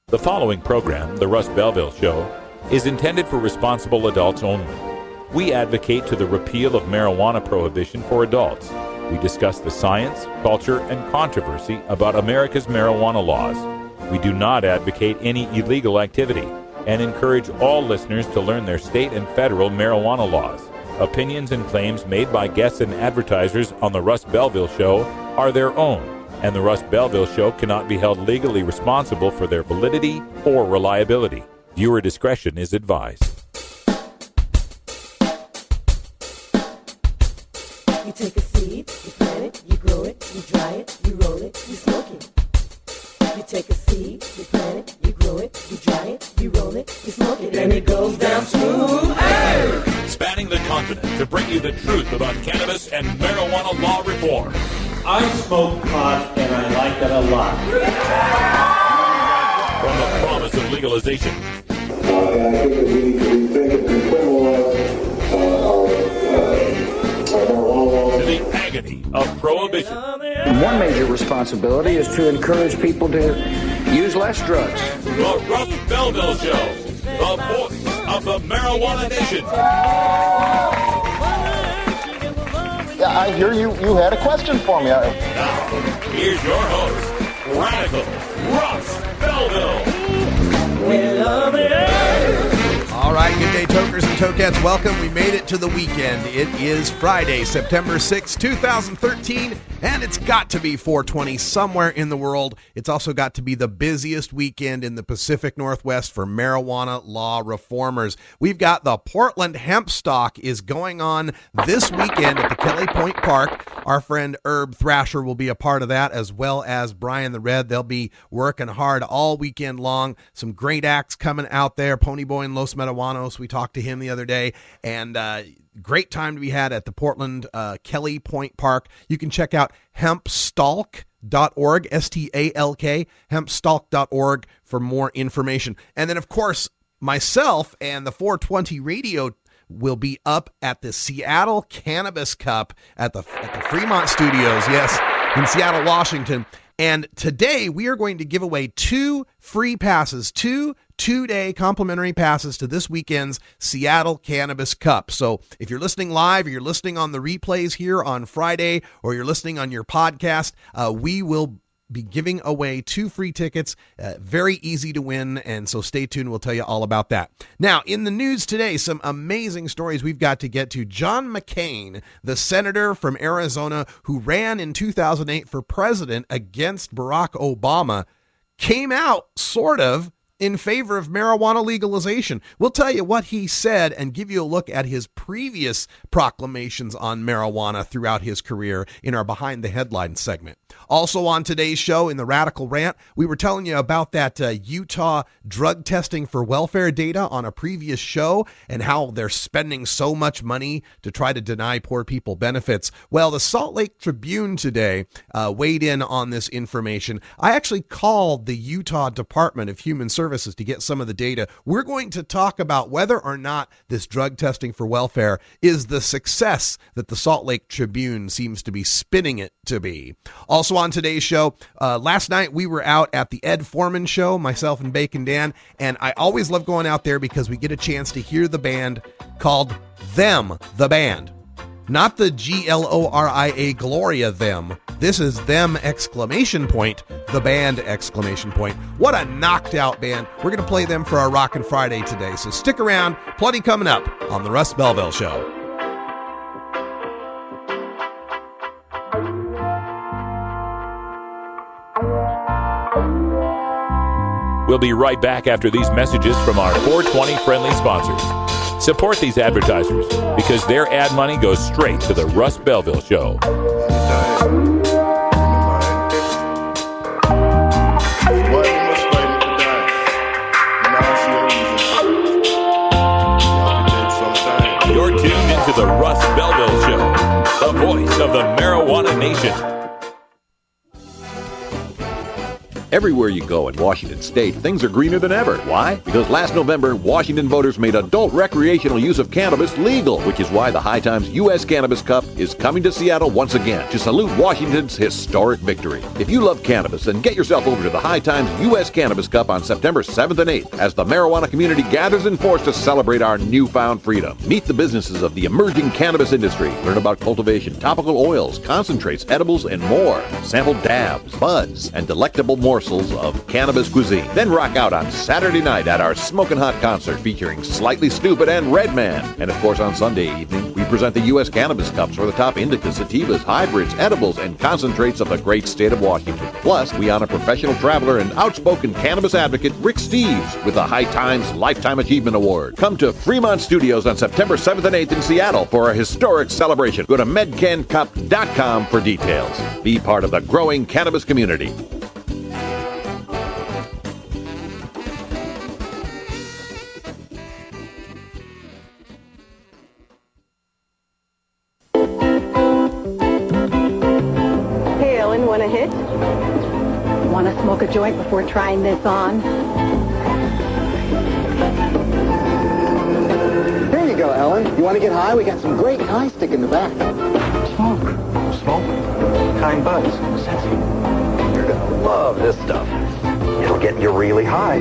The following program, The Russ Belville Show, is intended for responsible adults only. We advocate to the repeal of marijuana prohibition for adults. We discuss the science, culture, and controversy about America's marijuana laws. We do not advocate any illegal activity and encourage all listeners to learn their state and federal marijuana laws. Opinions and claims made by guests and advertisers on The Russ Belville Show are their own, and The Russ Belville Show cannot be held legally responsible for their validity or reliability. Viewer discretion is advised. You take a seed, you plant it, you grow it, you dry it, you roll it, you smoke it. You take a seed, you plant it, you grow it, you dry it, you roll it, you smoke it, and it goes down smooth. Hey! Spanning the continent to bring you the truth about cannabis and marijuana law reform. I smoke pot, and I like it a lot. From the promise of legalization. And I think that we need to rethink and decriminalize our marijuana laws. To the agony of prohibition. One major responsibility is to encourage people to use less drugs. The Russ Belville Show, the voice of the marijuana nation. Yeah, I hear you had a question for me. Now, here's your host, Radical Russ Belville. We love it. All right, good day, tokers and tokettes. Welcome. We made it to the weekend. It is Friday, September 6, 2013, and it's got to be 420 somewhere in the world. It's also got to be the busiest weekend in the Pacific Northwest for marijuana law reformers. We've got the Portland Hemp Stalk is going on this weekend at the Kelly Point Park. Our friend Herb Thrasher will be a part of that, as well as Brian the Red. They'll be working hard all weekend long. Some great acts coming out there. Ponyboy and Los Metawanos, we talked to him the other day, and great time to be had at the Portland Kelly Point Park. You can check out hempstalk.org, S-T-A-L-K, hempstalk.org for more information. And then, of course, myself and the 420 Radio will be up at the Seattle Cannabis Cup at the Fremont Studios, yes, in Seattle, Washington. And today we are going to give away two free passes, two-day complimentary passes to this weekend's Seattle Cannabis Cup. So if you're listening live or you're listening on the replays here on Friday or you're listening on your podcast, we will be giving away two free tickets. Very easy to win, and so stay tuned. We'll tell you all about that. Now, in the news today, some amazing stories we've got to get to. John McCain, the senator from Arizona who ran in 2008 for president against Barack Obama, came out sort of in favor of marijuana legalization. We'll tell you what he said and give you a look at his previous proclamations on marijuana throughout his career in our Behind the Headlines segment. Also on today's show, in the Radical Rant, we were telling you about that Utah drug testing for welfare data on a previous show and how they're spending so much money to try to deny poor people benefits. Well, the Salt Lake Tribune today weighed in on this information. I actually called the Utah Department of Human Services to get some of the data. We're going to talk about whether or not this drug testing for welfare is the success that the Salt Lake Tribune seems to be spinning it to be. Also on today's show, last night we were out at the Ed Foreman show, myself and Bacon Dan, and I always love going out there because we get a chance to hear the band called Them, the Band. Not the Gloria Gloria Them. This is Them exclamation point, the band exclamation point. What a knocked out band. We're going to play them for our Rockin' Friday today. So stick around. Plenty coming up on the Russ Belville Show. We'll be right back after these messages from our 420 friendly sponsors. Support these advertisers because their ad money goes straight to the Russ Belville Show. You're tuned into the Russ Belville Show, the voice of the marijuana nation. Everywhere you go in Washington State, things are greener than ever. Why? Because last November, Washington voters made adult recreational use of cannabis legal, which is why the High Times U.S. Cannabis Cup is coming to Seattle once again to salute Washington's historic victory. If you love cannabis, then get yourself over to the High Times U.S. Cannabis Cup on September 7th and 8th as the marijuana community gathers in force to celebrate our newfound freedom. Meet the businesses of the emerging cannabis industry. Learn about cultivation, topical oils, concentrates, edibles, and more. Sample dabs, buds, and delectable morsels of cannabis cuisine. Then rock out on Saturday night at our Smokin' Hot concert featuring Slightly Stupid and Redman. And of course on Sunday evening, we present the U.S. Cannabis Cups for the top indicas, sativas, hybrids, edibles, and concentrates of the great state of Washington. Plus, we honor professional traveler and outspoken cannabis advocate Rick Steves with the High Times Lifetime Achievement Award. Come to Fremont Studios on September 7th and 8th in Seattle for a historic celebration. Go to medcancup.com for details. Be part of the growing cannabis community. Hey, Ellen, want a hit? Want to smoke a joint before trying this on? Here you go, Ellen. You want to get high? We got some great high stick in the back. Smoke. Kind buds. Sexy. You're gonna love this stuff. It'll get you really high.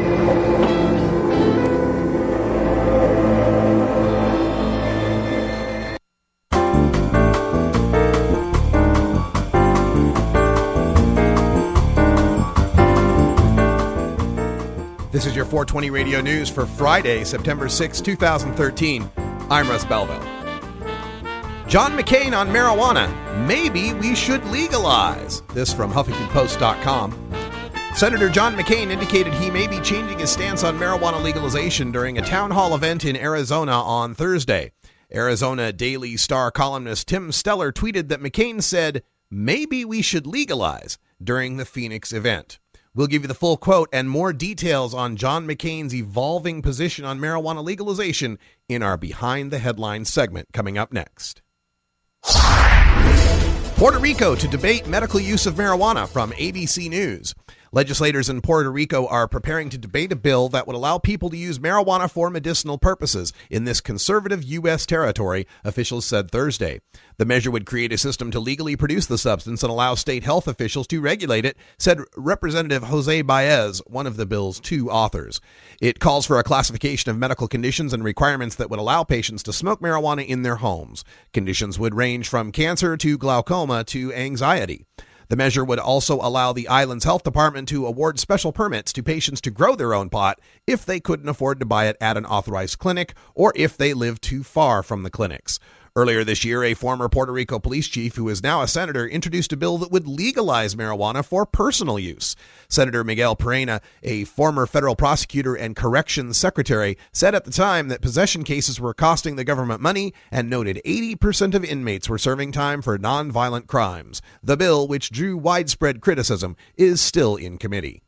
This is your 420 Radio News for Friday, September 6, 2013. I'm Russ Belville. John McCain on marijuana. Maybe we should legalize. This from HuffingtonPost.com. Senator John McCain indicated he may be changing his stance on marijuana legalization during a town hall event in Arizona on Thursday. Arizona Daily Star columnist Tim Steller tweeted that McCain said, "Maybe we should legalize," during the Phoenix event. We'll give you the full quote and more details on John McCain's evolving position on marijuana legalization in our Behind the Headlines segment coming up next. Puerto Rico to debate medical use of marijuana from ABC News. Legislators in Puerto Rico are preparing to debate a bill that would allow people to use marijuana for medicinal purposes in this conservative U.S. territory, officials said Thursday. The measure would create a system to legally produce the substance and allow state health officials to regulate it, said Representative Jose Baez, one of the bill's two authors. It calls for a classification of medical conditions and requirements that would allow patients to smoke marijuana in their homes. Conditions would range from cancer to glaucoma to anxiety. The measure would also allow the island's health department to award special permits to patients to grow their own pot if they couldn't afford to buy it at an authorized clinic or if they live too far from the clinics. Earlier this year, a former Puerto Rico police chief who is now a senator introduced a bill that would legalize marijuana for personal use. Senator Miguel Perena, a former federal prosecutor and corrections secretary, said at the time that possession cases were costing the government money and noted 80% of inmates were serving time for nonviolent crimes. The bill, which drew widespread criticism, is still in committee.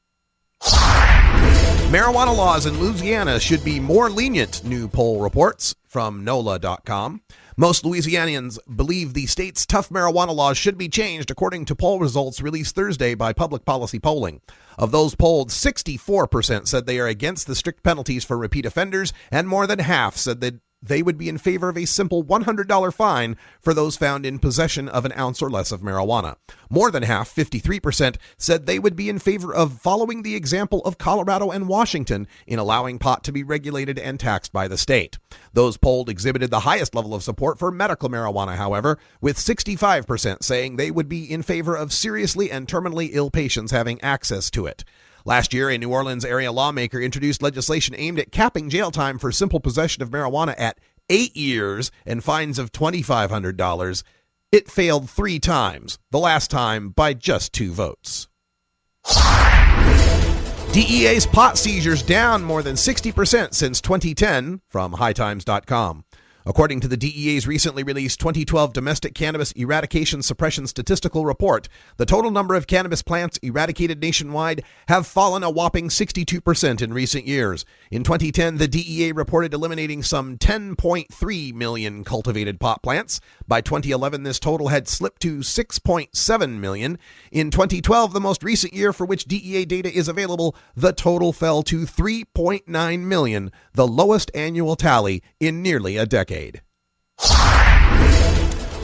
Marijuana laws in Louisiana should be more lenient, new poll reports from NOLA.com. Most Louisianians believe the state's tough marijuana laws should be changed, according to poll results released Thursday by Public Policy Polling. Of those polled, 64% said they are against the strict penalties for repeat offenders, and more than half said that they would be in favor of a simple $100 fine for those found in possession of an ounce or less of marijuana. More than half, 53%, said they would be in favor of following the example of Colorado and Washington in allowing pot to be regulated and taxed by the state. Those polled exhibited the highest level of support for medical marijuana, however, with 65% saying they would be in favor of seriously and terminally ill patients having access to it. Last year, a New Orleans area lawmaker introduced legislation aimed at capping jail time for simple possession of marijuana at 8 years and fines of $2,500. It failed 3 times, the last time by just 2 votes. DEA's pot seizures down more than 60% since 2010 from hightimes.com. According to the DEA's recently released 2012 Domestic Cannabis Eradication Suppression Statistical Report, the total number of cannabis plants eradicated nationwide have fallen a whopping 62% in recent years. In 2010, the DEA reported eliminating some 10.3 million cultivated pot plants. By 2011, this total had slipped to 6.7 million. In 2012, the most recent year for which DEA data is available, the total fell to 3.9 million, the lowest annual tally in nearly a decade.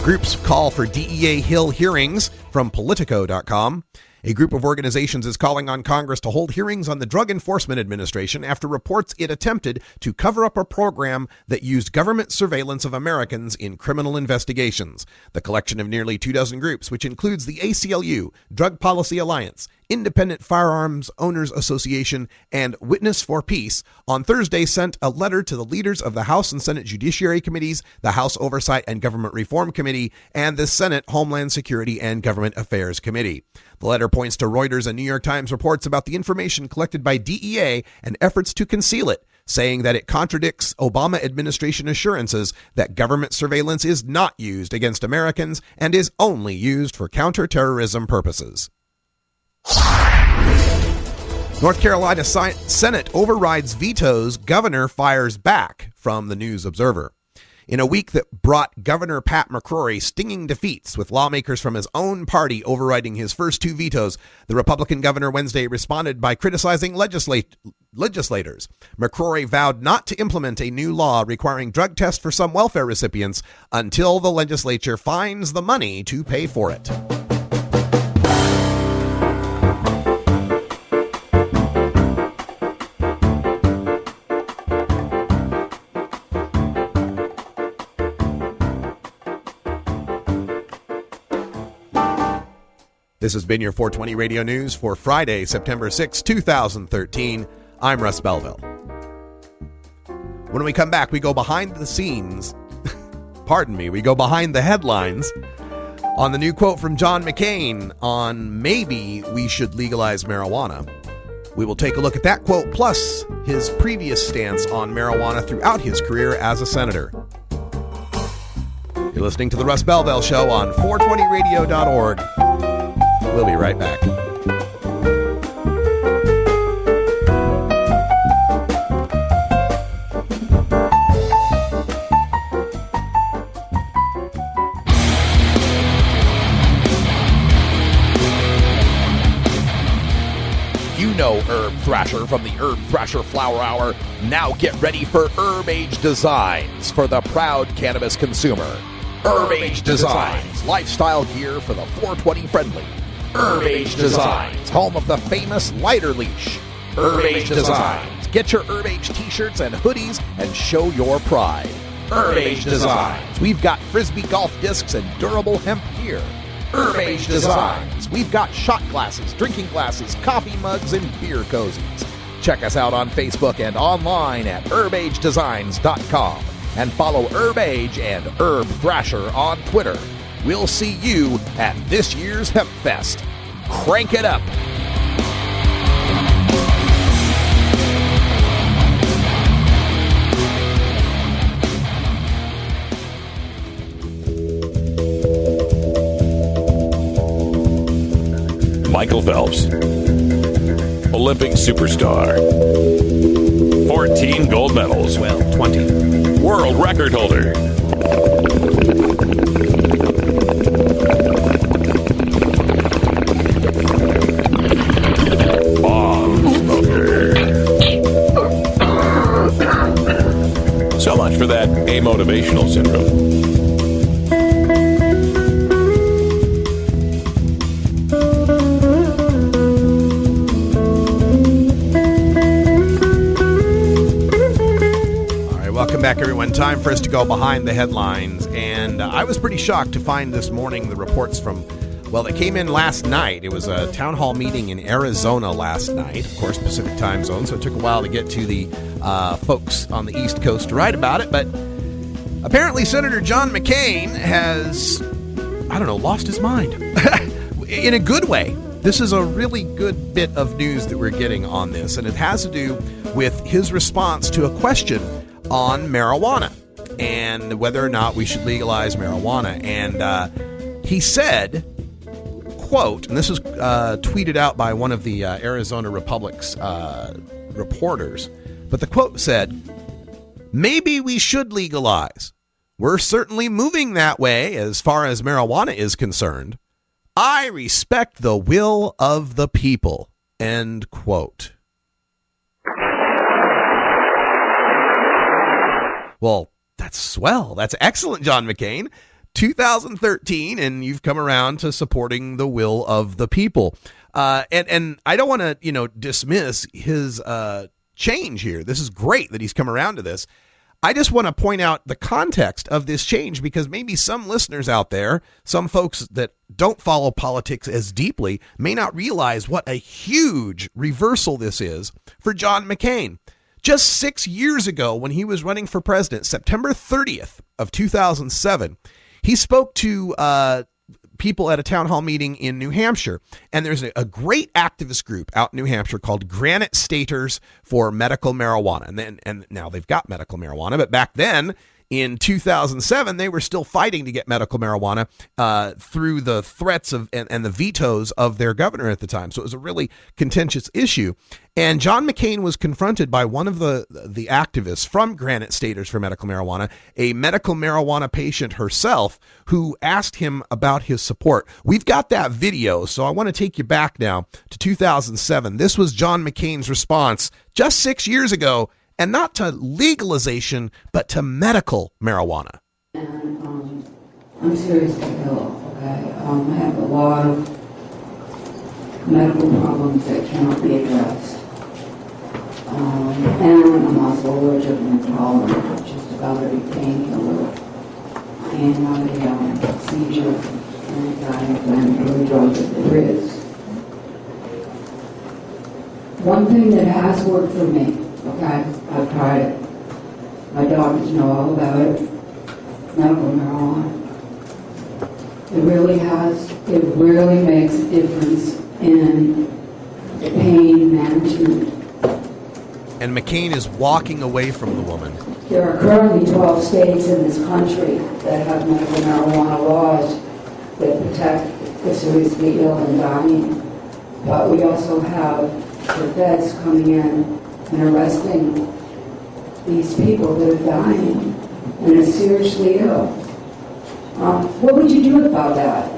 Groups call for DEA Hill hearings from Politico.com. A group of organizations is calling on Congress to hold hearings on the Drug Enforcement Administration after reports it attempted to cover up a program that used government surveillance of Americans in criminal investigations. The collection of nearly 24 groups, which includes the ACLU, Drug Policy Alliance, Independent Firearms Owners Association, and Witness for Peace, on Thursday sent a letter to the leaders of the House and Senate Judiciary Committees, the House Oversight and Government Reform Committee, and the Senate Homeland Security and Government Affairs Committee. The letter points to Reuters and New York Times reports about the information collected by DEA and efforts to conceal it, saying that it contradicts Obama administration assurances that government surveillance is not used against Americans and is only used for counterterrorism purposes. North Carolina Senate overrides vetoes, governor fires back, from the News Observer. In a week that brought Governor Pat McCrory stinging defeats, with lawmakers from his own party overriding his first two vetoes, the Republican governor Wednesday responded by criticizing legislators. McCrory vowed not to implement a new law requiring drug tests for some welfare recipients until the legislature finds the money to pay for it. This has been your 420 Radio News for Friday, September 6, 2013. I'm Russ Belville. When we come back, we go behind the scenes. We go behind the headlines on the new quote from John McCain on maybe we should legalize marijuana. We will take a look at that quote, plus his previous stance on marijuana throughout his career as a senator. You're listening to The Russ Belville Show on 420radio.org. We'll be right back. You know Herb Thrasher from the Herb Thrasher Flower Hour. Now get ready for Herb Age Designs for the proud cannabis consumer. Herb Age Designs, lifestyle gear for the 420 friendly. Herb Age Designs, home of the famous lighter leash. Herb Age Designs. Get your Herb Age t-shirts and hoodies and show your pride. Herb Age Designs. We've got frisbee golf discs and durable hemp gear. Herb Age Designs. We've got shot glasses, drinking glasses, coffee mugs, and beer cozies. Check us out on Facebook and online at herbagedesigns.com. And follow Herb Age and Herb Thrasher on Twitter. We'll see you at this year's Hemp Fest. Crank it up. Michael Phelps, Olympic superstar, 14 gold medals, 20, world record holder, bomb smoker. So much for that amotivational syndrome. Back, everyone. Time for us to go behind the headlines. And I was pretty shocked to find this morning the reports from, well, they came in last night. It was a town hall meeting in Arizona last night, of course, Pacific time zone. So it took a while to get to the folks on the East Coast to write about it. But apparently Senator John McCain has, lost his mind in a good way. This is a really good bit of news that we're getting on this. And it has to do with his response to a question on marijuana. and whether or not we should legalize marijuana. And he said, quote, and this was tweeted out by one of the Arizona Republic's reporters, but the quote said, "Maybe we should legalize. We're certainly moving that way as far as marijuana is concerned. I respect the will of the people." End quote. Well, that's swell. That's excellent, John McCain. 2013, and you've come around to supporting the will of the people. And I don't want to, dismiss his change here. This is great that he's come around to this. I just want to point out the context of this change, because maybe some listeners out there, some folks that don't follow politics as deeply, may not realize what a huge reversal this is for John McCain. Just 6 years ago, when he was running for president, September 30th of 2007, he spoke to people at a town hall meeting in New Hampshire. And there's a great activist group out in New Hampshire called Granite Staters for Medical Marijuana. And now they've got medical marijuana. But back then, in 2007, they were still fighting to get medical marijuana through the threats of and the vetoes of their governor at the time. So it was a really contentious issue. And John McCain was confronted by one of the activists from Granite Staters for Medical Marijuana, a medical marijuana patient herself, who asked him about his support. We've got that video, so I want to take you back now to 2007. This was John McCain's response just 6 years ago, and not to legalization, but to medical marijuana. And I'm seriously ill, okay? I have a lot of medical problems that cannot be addressed. And I'm also allergic and intolerant to just about every painkiller. And I seizure and anti-inflammatory drug that there is. One thing that has worked for me, okay, I've tried it. My doctors know all about it. Medical marijuana. It really makes a difference in pain management. And McCain is walking away from the woman. There are currently 12 states in this country that have medical marijuana laws that protect the seriously ill and dying. But we also have the feds coming in and arresting these people that are dying and are seriously ill. What would you do about that?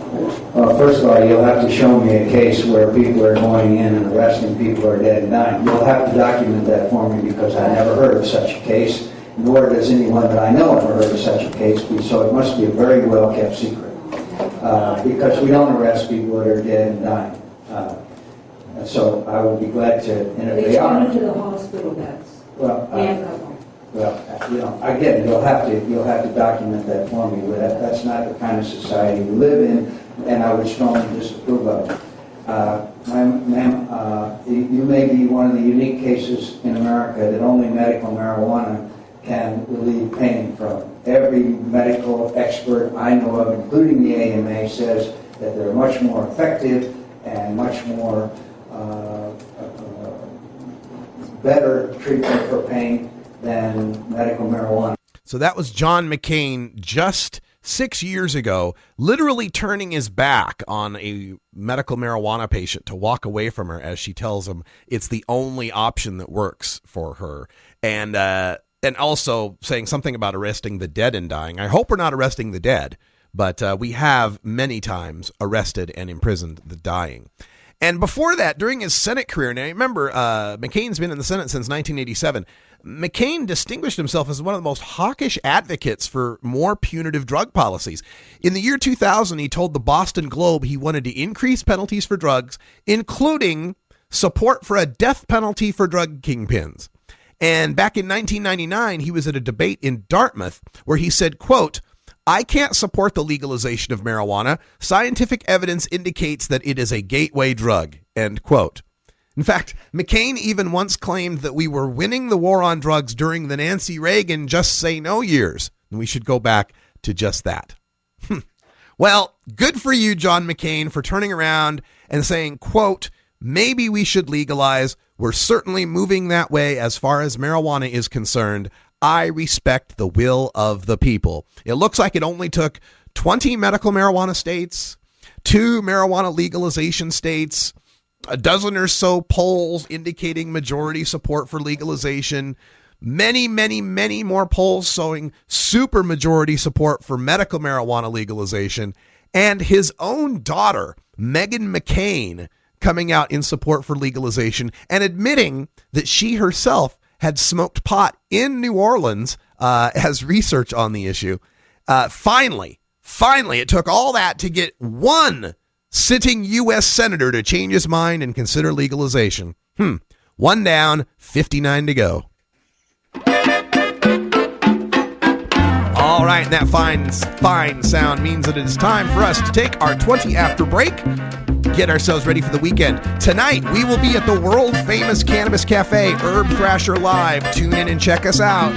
Well, first of all, you'll have to show me a case where people are going in and arresting people who are dead and dying. You'll have to document that for me, because I never heard of such a case, nor does anyone that I know ever heard of such a case, so it must be a very well-kept secret, because we don't arrest people that are dead and dying. And so I would be glad to, and if they are... They to the hospital beds. Well, again, you'll have to document that for me. That's not the kind of society we live in, and I would strongly disapprove of it. Ma'am, you may be one of the unique cases in America that only medical marijuana can relieve pain from. Every medical expert I know of, including the AMA, says that they're much more effective and much more better treatment for pain than medical marijuana. So that was John McCain just 6 years ago, literally turning his back on a medical marijuana patient to walk away from her, as she tells him it's the only option that works for her. And also saying something about arresting the dead and dying. I hope we're not arresting the dead, but we have many times arrested and imprisoned the dying. And before that, during his Senate career, now remember, McCain's been in the Senate since 1987. McCain distinguished himself as one of the most hawkish advocates for more punitive drug policies. In the year 2000, he told the Boston Globe he wanted to increase penalties for drugs, including support for a death penalty for drug kingpins. And back in 1999, he was at a debate in Dartmouth where he said, quote, "I can't support the legalization of marijuana. Scientific evidence indicates that it is a gateway drug," end quote. In fact, McCain even once claimed that we were winning the war on drugs during the Nancy Reagan Just Say No years, and we should go back to just that. Well, good for you, John McCain, for turning around and saying, quote, "Maybe we should legalize. We're certainly moving that way as far as marijuana is concerned. I respect the will of the people. It looks like it only took 20 medical marijuana states, 2 marijuana legalization states, a dozen or so polls indicating majority support for legalization, many, many, many more polls showing super majority support for medical marijuana legalization, and his own daughter, Meghan McCain, coming out in support for legalization and admitting that she herself had smoked pot in New Orleans as research on the issue. Finally, it took all that to get one sitting U.S. senator to change his mind and consider legalization. 1 down, 59 to go. All right, and that fine sound means that it is time for us to take our 20 after break, get ourselves ready for the weekend. Tonight, we will be at the world-famous Cannabis Cafe, Herb Thrasher Live. Tune in and check us out.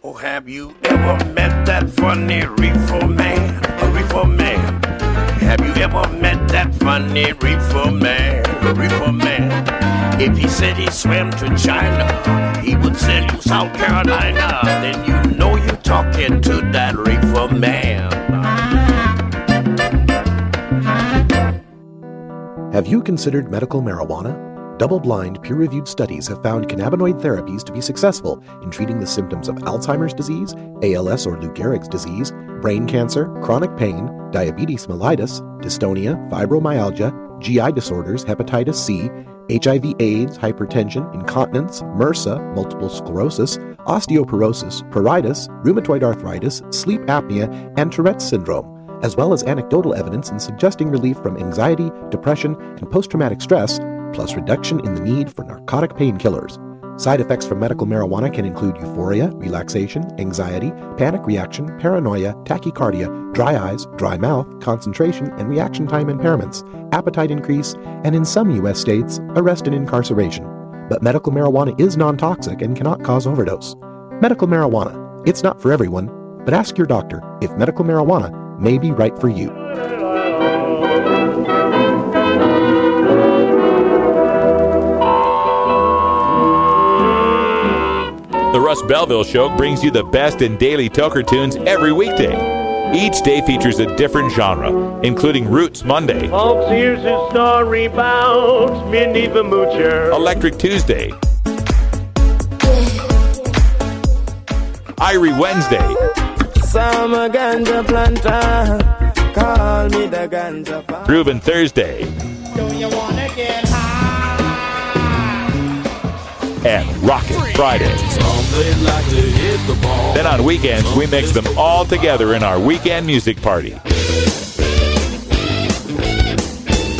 Oh, have you ever met that funny reefer man? A reefer man. Have you ever met that funny reefer man? A reefer man. If he said he swam to China, he would sell you South Carolina. Then you know you're talking to that reefer man. Have you considered medical marijuana? Double-blind, peer-reviewed studies have found cannabinoid therapies to be successful in treating the symptoms of Alzheimer's disease, ALS or Lou Gehrig's disease, brain cancer, chronic pain, diabetes mellitus, dystonia, fibromyalgia, GI disorders, hepatitis C, HIV/AIDS, hypertension, incontinence, MRSA, multiple sclerosis, osteoporosis, pruritus, rheumatoid arthritis, sleep apnea, and Tourette's syndrome, as well as anecdotal evidence in suggesting relief from anxiety, depression, and post-traumatic stress, plus reduction in the need for narcotic painkillers. Side effects from medical marijuana can include euphoria, relaxation, anxiety, panic reaction, paranoia, tachycardia, dry eyes, dry mouth, concentration and reaction time impairments, appetite increase, and in some U.S. states, arrest and incarceration. But medical marijuana is non-toxic and cannot cause overdose. Medical marijuana, it's not for everyone, but ask your doctor if medical marijuana may be right for you. The Russ Belville Show brings you the best in daily toker tunes every weekday. Each day features a different genre, including Roots Monday, Folks, here's a story about Minnie the Moocher, Electric Tuesday, Irie Wednesday, Summer ganja planter, call me the ganja farmer. Groovin' Thursday, Do you wanna get high? and Rockin' Friday. Like to hit the ball. Then on weekends, we mix them all together in our weekend music party.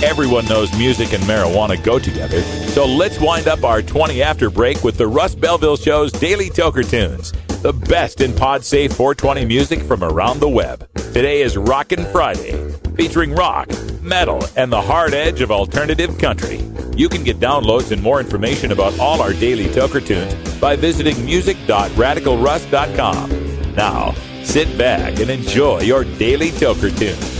Everyone knows music and marijuana go together, so let's wind up our 20 after break with the Russ Belville Show's Daily Toker Tunes, the best in pod-safe 420 music from around the web. Today is Rockin' Friday, featuring rock, metal, and the hard edge of alternative country. You can get downloads and more information about all our daily toker tunes by visiting music.radicalruss.com. Now, sit back and enjoy your daily toker tunes.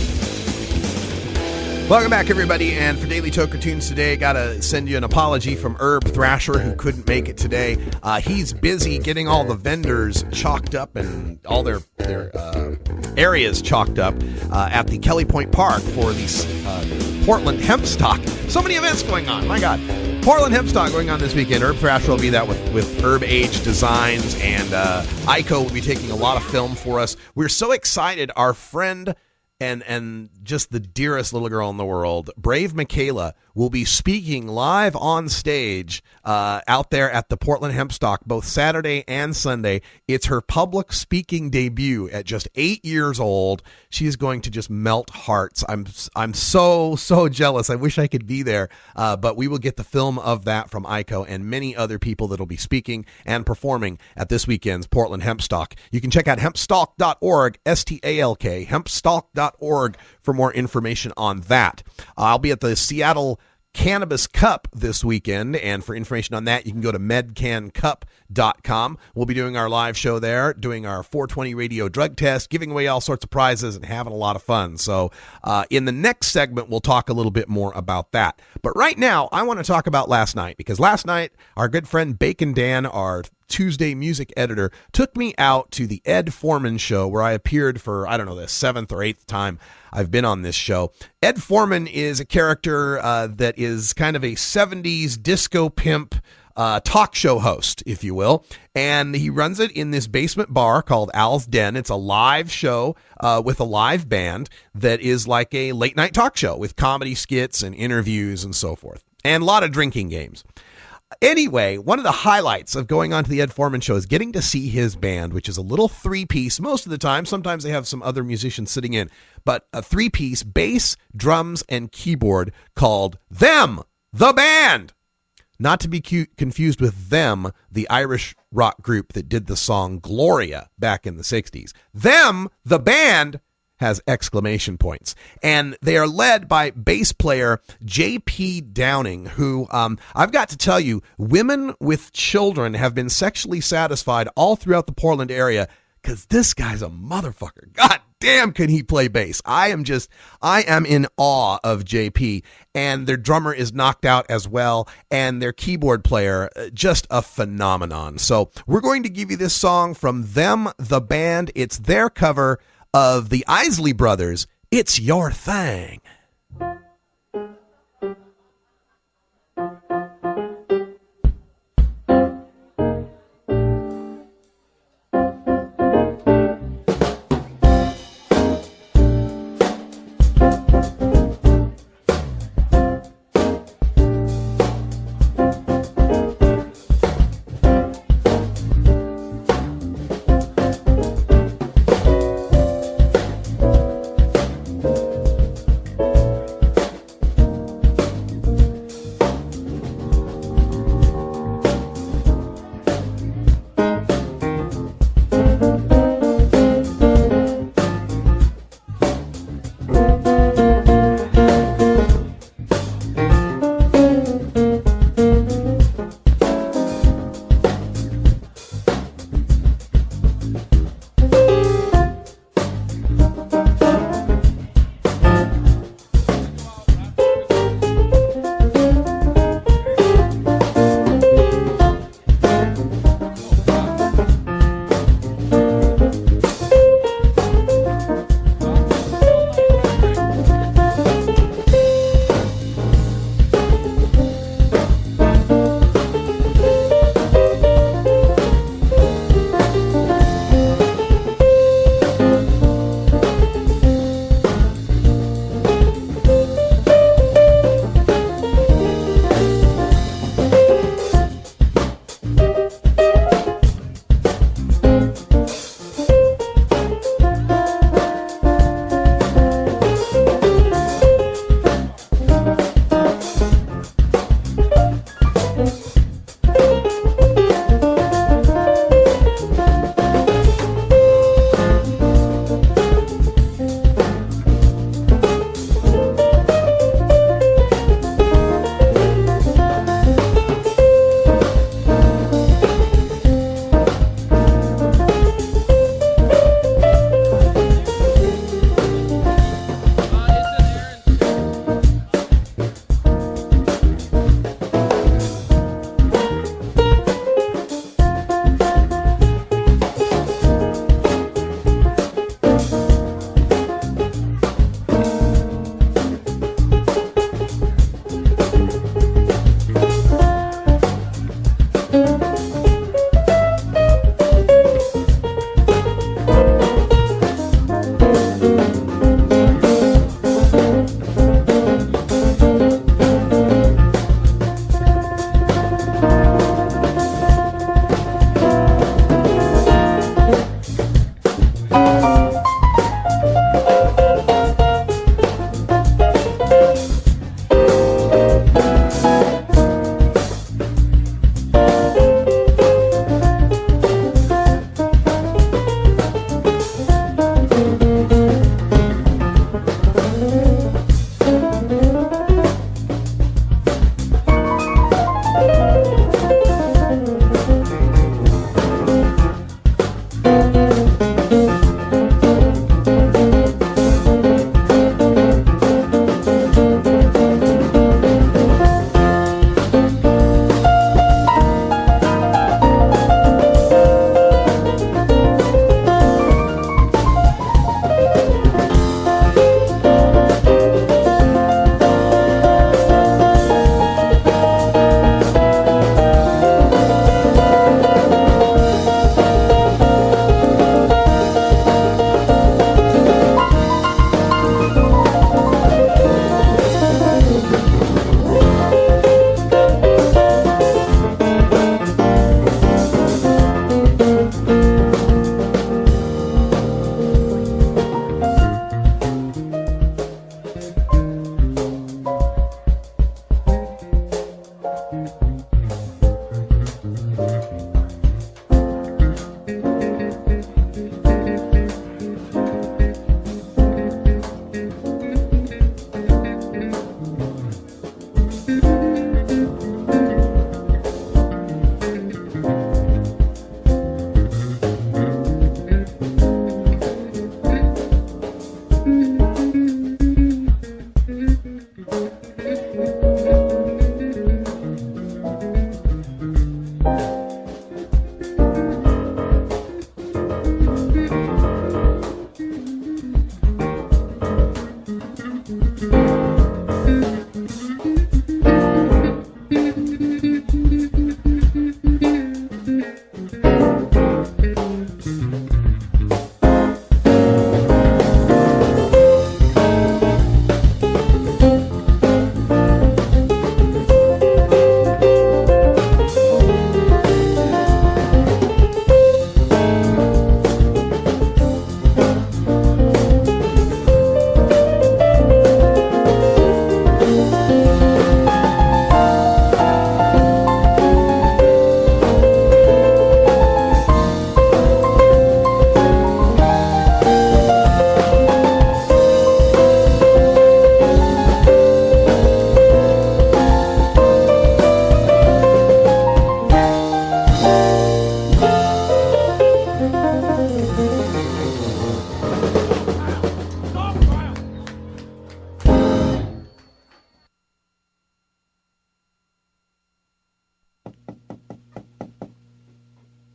Welcome back, everybody, and for Daily Toker Tunes today, got to send you an apology from Herb Thrasher, who couldn't make it today. He's busy getting all the vendors chalked up and all their areas chalked up at the Kelly Point Park for the Portland Hemp Stock. So many events going on, my God. Portland Hemp Stock going on this weekend. Herb Thrasher will be that with Herb Age Designs, and Ico will be taking a lot of film for us. We're so excited. Our friend and just the dearest little girl in the world, Brave Michaela, will be speaking live on stage out there at the Portland Hemp Stock both Saturday and Sunday. It's her public speaking debut at just 8 years old. She is going to just melt hearts. I'm so jealous. I wish I could be there, but we will get the film of that from Ico and many other people that will be speaking and performing at this weekend's Portland Hemp Stock. You can check out hempstalk.org, STALK, hempstalk.org for more information on that. I'll be at the Seattle Cannabis Cup this weekend, and for information on that, you can go to medcancup.com. We'll be doing our live show there, doing our 420 radio drug test, giving away all sorts of prizes, and having a lot of fun. So in the next segment, we'll talk a little bit more about that. But right now, I want to talk about last night, because last night, our good friend Bacon Dan, our Tuesday music editor, took me out to the Ed Foreman show where I appeared for, I don't know, the 7th or 8th time I've been on this show. Ed Foreman is a character that is kind of a 70s disco pimp talk show host, if you will, and he runs it in this basement bar called Al's Den. It's a live show with a live band that is like a late night talk show with comedy skits and interviews and so forth, and a lot of drinking games. Anyway, one of the highlights of going on to the Ed Foreman show is getting to see his band, which is a little 3-piece most of the time. Sometimes they have some other musicians sitting in, but a 3-piece bass, drums, and keyboard called Them, the Band. Not to be confused with Them, the Irish rock group that did the song Gloria back in the 60s. Them, the Band, has exclamation points. And they are led by bass player J.P. Downing, who, I've got to tell you, women with children have been sexually satisfied all throughout the Portland area because this guy's a motherfucker. God damn, can he play bass? I am in awe of JP, and their drummer is knocked out as well, and their keyboard player, just a phenomenon. So we're going to give you this song from Them, the Band. It's their cover of the Isley Brothers, It's Your Thing.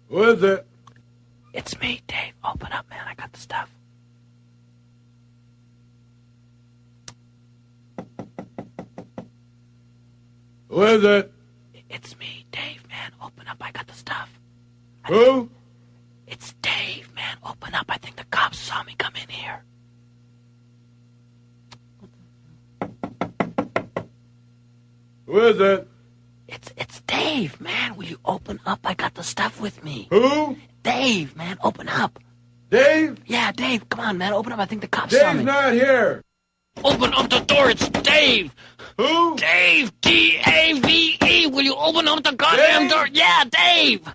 Who is it? It's me, Dave. Open up, man. I got the stuff. Who is it? It's me, Dave, man. Open up. I got the stuff. Who? It's Dave, man. Open up. I think the cops saw me come in here. Who is it? It's Dave, man. Will you open up? I got the stuff with me. Who? Dave, man. Open up. Dave? Yeah, Dave. Come on, man. Open up. I think the cops saw me. Dave's not here. Open up the door. It's Dave. Who? Dave. D-A-V-E. Will you open up the goddamn door? Yeah, Dave.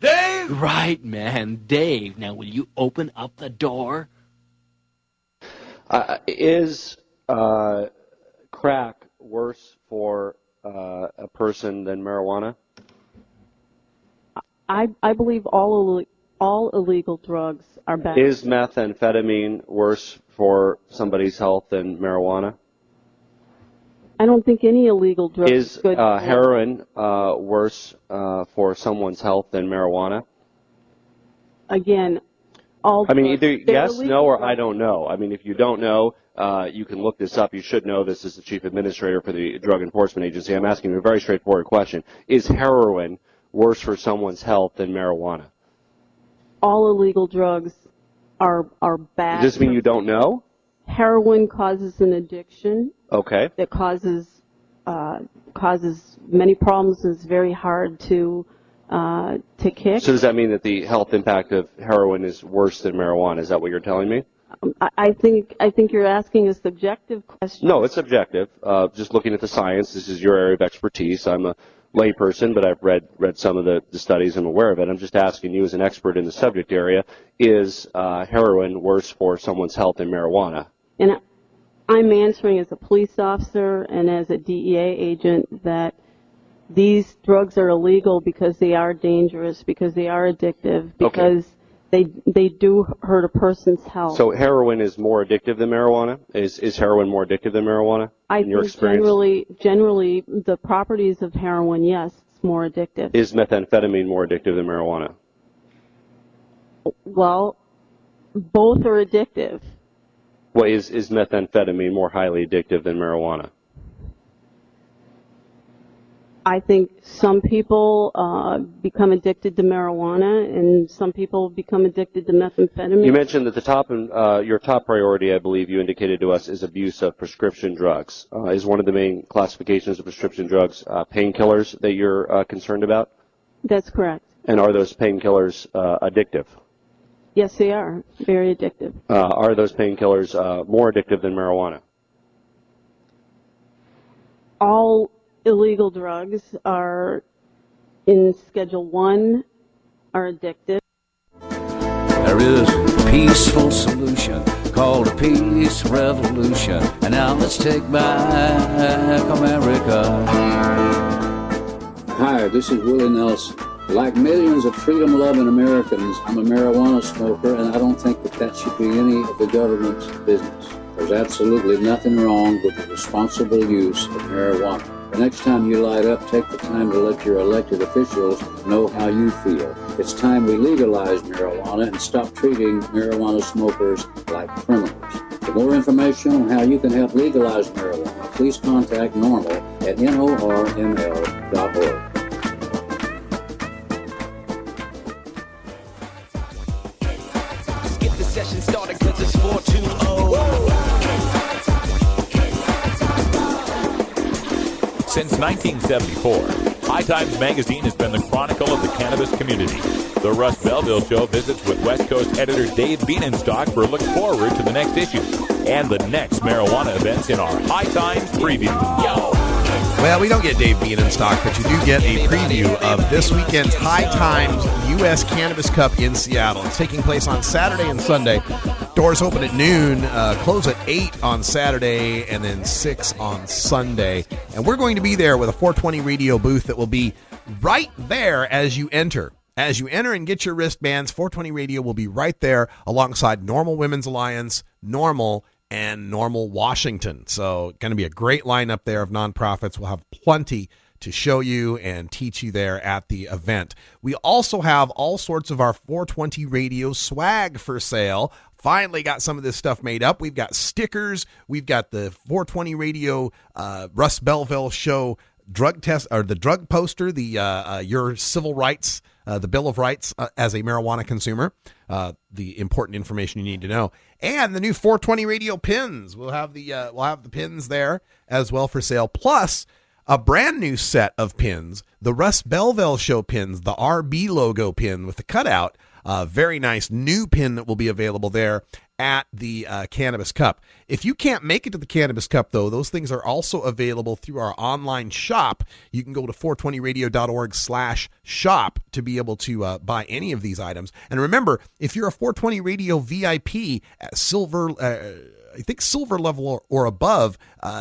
Dave? Right, man. Dave. Now, will you open up the door? Is crack worse for a person than marijuana? I believe all illegal drugs are bad. Is methamphetamine worse for somebody's health than marijuana? I don't think any illegal drug Is good. heroin worse for someone's health than marijuana? Again, all. I mean, either yes, illegal no, or drugs. I don't know. I mean, if you don't know, you can look this up. You should know this as the chief administrator for the Drug Enforcement Agency. I'm asking you a very straightforward question. Is heroin worse for someone's health than marijuana? All illegal drugs are bad. Does this mean you don't know? Heroin causes an addiction. Okay. It causes many problems. It's very hard to kick. So does that mean that the health impact of heroin is worse than marijuana? Is that what you're telling me? I think you're asking a subjective question. No, it's subjective. Just looking at the science, this is your area of expertise. I'm a layperson, but I've read some of the studies. I'm aware of it. I'm just asking you as an expert in the subject area, is heroin worse for someone's health than marijuana? And I'm answering as a police officer and as a DEA agent that these drugs are illegal because they are dangerous, because they are addictive, because they do hurt a person's health. So heroin is more addictive than marijuana? Is heroin more addictive than marijuana in your experience? Generally, the properties of heroin, yes, it's more addictive. Is methamphetamine more addictive than marijuana? Well, both are addictive. Well, is methamphetamine more highly addictive than marijuana? I think some people become addicted to marijuana, and some people become addicted to methamphetamine. You mentioned that your top priority, I believe you indicated to us, is abuse of prescription drugs. Is one of the main classifications of prescription drugs painkillers that you're concerned about? That's correct. And are those painkillers addictive? Yes, they are. Very addictive. Are those painkillers more addictive than marijuana? All illegal drugs are in Schedule 1 are addictive. There is a peaceful solution called a peace revolution. And now let's take back America. Hi, this is Willie Nelson. Like millions of freedom-loving Americans, I'm a marijuana smoker, and I don't think that should be any of the government's business. There's absolutely nothing wrong with the responsible use of marijuana. The next time you light up, take the time to let your elected officials know how you feel. It's time we legalize marijuana and stop treating marijuana smokers like criminals. For more information on how you can help legalize marijuana, please contact NORML at norml.org. Get the session started 'cause it's 420. Since 1974, High Times Magazine has been the chronicle of the cannabis community. The Russ Belville Show visits with West Coast editor Dave Bienenstock for a look forward to the next issue and the next marijuana events in our High Times preview. Yo! Well, we don't get Dave Bienenstock, but you do get a preview of this weekend's High Times U.S. Cannabis Cup in Seattle. It's taking place on Saturday and Sunday. Doors open at noon, close at 8 on Saturday, and then 6 on Sunday. And we're going to be there with a 420 radio booth that will be right there as you enter. As you enter and get your wristbands, 420 Radio will be right there alongside Normal Women's Alliance, Normal, and Normal Washington. So going to be a great lineup there of nonprofits. We'll have plenty to show you and teach you there at the event. We also have all sorts of our 420 radio swag for sale. Finally got some of this stuff made up. We've got stickers. We've got the 420 radio Russ Belville show drug test, or the drug poster, the your civil rights, the Bill of Rights as a marijuana consumer, the important information you need to know, and the new 420 radio pins. We'll have the pins there as well for sale, plus a brand new set of pins, the Russ Belville show pins, the RB logo pin with the cutout. Very nice new pin that will be available there at the Cannabis Cup. If you can't make it to the Cannabis Cup, though, those things are also available through our online shop. You can go to 420radio.org/shop to be able to buy any of these items. And remember, if you're a 420 Radio VIP at silver level or above,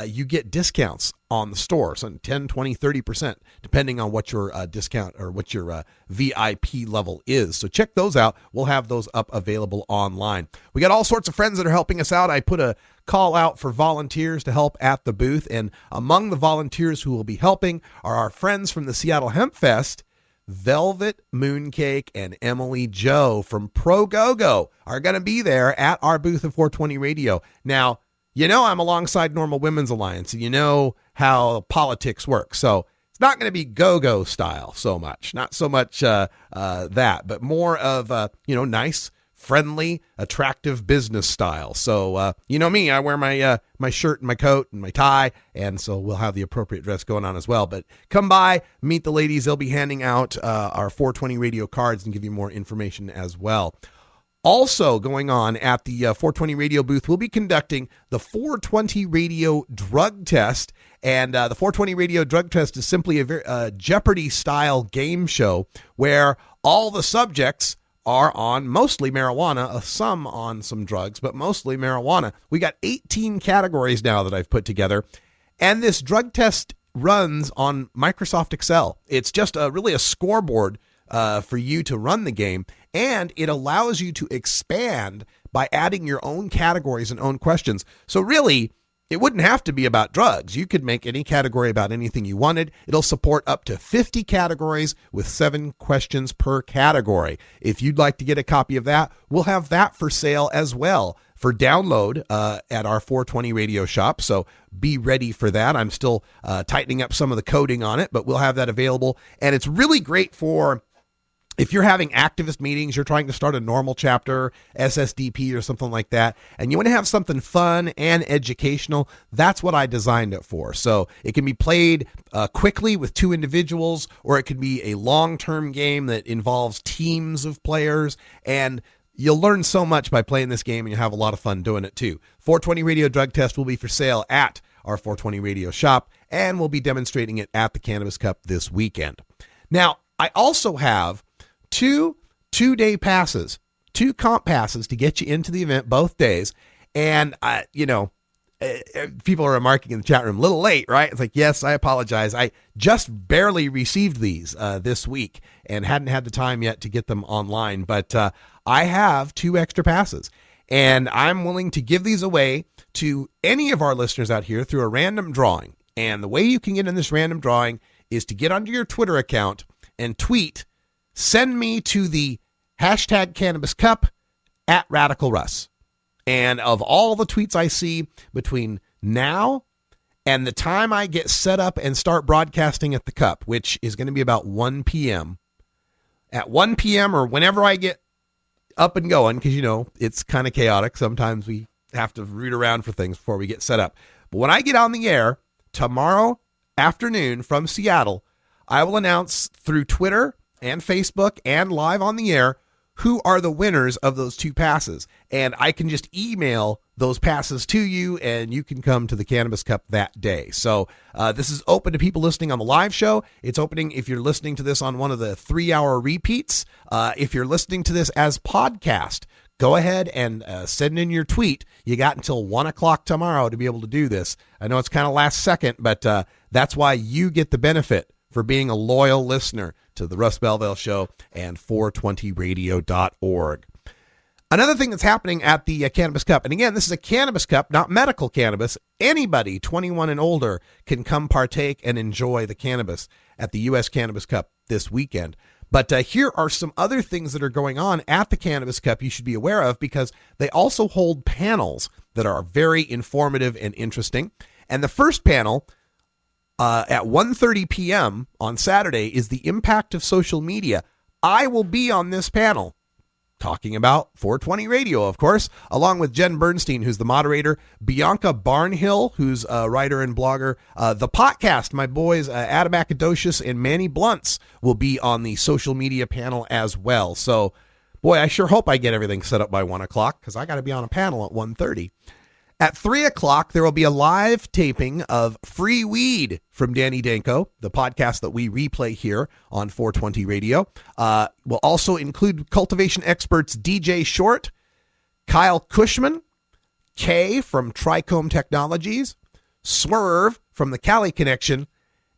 you get discounts on the store, so 10, 20, 30%, depending on what your discount or what your VIP level is. So check those out. We'll have those up available online. We got all sorts of friends that are helping us out. I put a call out for volunteers to help at the booth, and among the volunteers who will be helping are our friends from the Seattle Hemp Fest. Velvet Mooncake and Emily Joe from Pro Go-Go are going to be there at our booth of 420 Radio. Now, you know I'm alongside Normal Women's Alliance, and you know how politics work. So it's not going to be go-go style so much. Not so much that, but more of, nice, friendly, attractive business style. So, you know me, I wear my shirt and my coat and my tie, and so we'll have the appropriate dress going on as well. But come by, meet the ladies. They'll be handing out our 420 Radio cards and give you more information as well. Also going on at the 420 Radio booth, we'll be conducting the 420 Radio drug test. And the 420 Radio drug test is simply a Jeopardy-style game show where all the subjects are on mostly marijuana, some on some drugs, but mostly marijuana. We got 18 categories now that I've put together. And this drug test runs on Microsoft Excel. It's just really a scoreboard for you to run the game, and it allows you to expand by adding your own categories and own questions. So really, it wouldn't have to be about drugs. You could make any category about anything you wanted. It'll support up to 50 categories with 7 questions per category. If you'd like to get a copy of that, we'll have that for sale as well for download at our 420 Radio shop. So be ready for that. I'm still tightening up some of the coding on it, but we'll have that available. And it's really great for if you're having activist meetings, you're trying to start a normal chapter, SSDP or something like that, and you want to have something fun and educational, that's what I designed it for. So it can be played quickly with 2 individuals, or it can be a long-term game that involves teams of players, and you'll learn so much by playing this game, and you'll have a lot of fun doing it too. 420 Radio drug test will be for sale at our 420 Radio shop, and we'll be demonstrating it at the Cannabis Cup this weekend. Now, I also have 2 2-day passes, 2 comp passes to get you into the event both days. And, people are remarking in the chat room, a little late, right? It's like, yes, I apologize. I just barely received these this week and hadn't had the time yet to get them online. But I have 2 extra passes, and I'm willing to give these away to any of our listeners out here through a random drawing. And the way you can get in this random drawing is to get onto your Twitter account and tweet, "Send me to the hashtag Cannabis Cup at Radical Russ." And of all the tweets I see between now and the time I get set up and start broadcasting at the Cup, which is going to be about 1 p.m., at 1 p.m. or whenever I get up and going, because, it's kind of chaotic. Sometimes we have to root around for things before we get set up. But when I get on the air tomorrow afternoon from Seattle, I will announce through Twitter and Facebook and live on the air who are the winners of those 2 passes. And I can just email those passes to you, and you can come to the Cannabis Cup that day. So this is open to people listening on the live show. It's opening if you're listening to this on one of the 3-hour repeats. If you're listening to this as podcast, go ahead and send in your tweet. You got until 1 o'clock tomorrow to be able to do this. I know it's kind of last second, but that's why you get the benefit for being a loyal listener to the Russ Belville Show and 420radio.org. Another thing that's happening at the Cannabis Cup, and again, this is a Cannabis Cup, not medical cannabis. Anybody 21 and older can come partake and enjoy the cannabis at the U.S. Cannabis Cup this weekend. But here are some other things that are going on at the Cannabis Cup you should be aware of, because they also hold panels that are very informative and interesting. And the first panel at 1:30 p.m. on Saturday is the impact of social media. I will be on this panel talking about 420 Radio, of course, along with Jen Bernstein, who's the moderator, Bianca Barnhill, who's a writer and blogger. The podcast, my boys Adam Akadocious and Manny Blunts will be on the social media panel as well. So, boy, I sure hope I get everything set up by 1 o'clock, because I got to be on a panel at 1:30. At 3 o'clock, there will be a live taping of Free Weed from Danny Danko, the podcast that we replay here on 420 Radio. Will also include cultivation experts DJ Short, Kyle Cushman, Kay from Trichome Technologies, Swerve from the Cali Connection,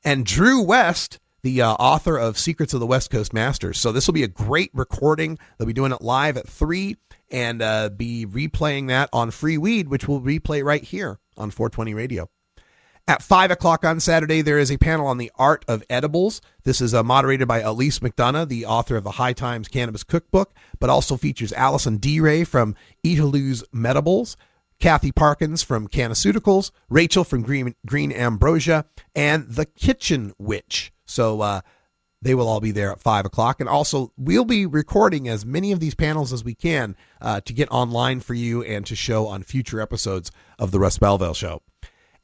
and Drew West, the author of Secrets of the West Coast Masters. So this will be a great recording. They'll be doing it live at 3 and be replaying that on Free Weed, which we'll replay right here on 420 Radio. At 5 o'clock on Saturday, there is a panel on the art of edibles. This is moderated by Elise McDonough, the author of the High Times Cannabis Cookbook, but also features Allison D-Ray from Eatalu's Medibles, Kathy Parkins from Canaceuticals, Rachel from Green Ambrosia, and The Kitchen Witch. So they will all be there at 5 o'clock. And also, we'll be recording as many of these panels as we can to get online for you and to show on future episodes of the Russ Belville Show.